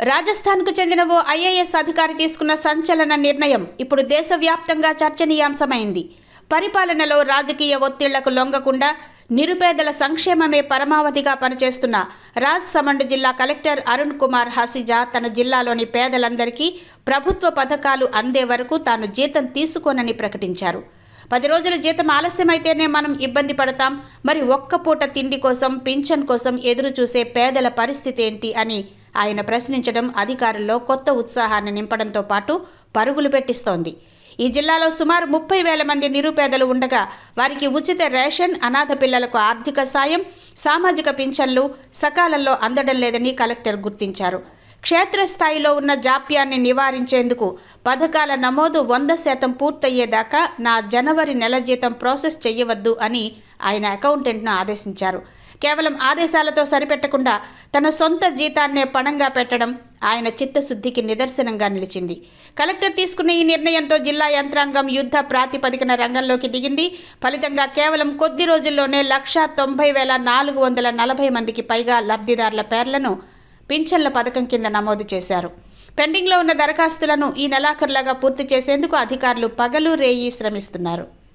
రాజస్థాన్కు చెందిన ఓ ఐఏఎస్ అధికారి తీసుకున్న సంచలన నిర్ణయం ఇప్పుడు దేశవ్యాప్తంగా చర్చనీయాంశమైంది. పరిపాలనలో రాజకీయ ఒత్తిళ్లకు లొంగకుండా నిరుపేదల సంక్షేమమే పరమావధిగా పనిచేస్తున్న రాజ్సమండ్ జిల్లా కలెక్టర్ అరుణ్ కుమార్ హసిజా తన జిల్లాలోని పేదలందరికీ ప్రభుత్వ పథకాలు అందే వరకు తాను జీతం తీసుకోనని ప్రకటించారు. 10 రోజుల జీతం ఆలస్యమైతేనే మనం ఇబ్బంది పడతాం, మరి ఒక్క పూట తిండి కోసం, పింఛన్ కోసం ఎదురు చూసే పేదల పరిస్థితి ఏంటి అని ఆయన ప్రశ్నించడం అధికారుల్లో కొత్త ఉత్సాహాన్ని నింపడంతో పాటు పరుగులు పెట్టిస్తోంది. ఈ జిల్లాలో సుమారు 30,000 మంది నిరుపేదలు ఉండగా వారికి ఉచిత రేషన్, అనాథ పిల్లలకు ఆర్థిక సాయం, సామాజిక పింఛన్లు సకాలంలో అందడం లేదని కలెక్టర్ గుర్తించారు. క్షేత్రస్థాయిలో ఉన్న జాప్యాన్ని నివారించేందుకు పథకాల నమోదు 100% పూర్తయ్యేదాకా నా జనవరి నెల జీతం ప్రాసెస్ చేయవద్దు అని ఆయన అకౌంటెంట్ను ఆదేశించారు. కేవలం ఆదేశాలతో సరిపెట్టకుండా తన సొంత జీతాన్నే పణంగా పెట్టడం ఆయన చిత్తశుద్ధికి నిదర్శనంగా నిలిచింది. కలెక్టర్ తీసుకున్న ఈ నిర్ణయంతో జిల్లా యంత్రాంగం యుద్ధ ప్రాతిపదికన రంగంలోకి దిగింది. ఫలితంగా కేవలం కొద్ది రోజుల్లోనే 190,440 మందికి పైగా లబ్ధిదారుల పేర్లను పింఛన్ల పథకం కింద నమోదు చేశారు. పెండింగ్లో ఉన్న దరఖాస్తులను ఈ నెలాఖరులాగా పూర్తి చేసేందుకు అధికారులు పగలు రేయి శ్రమిస్తున్నారు.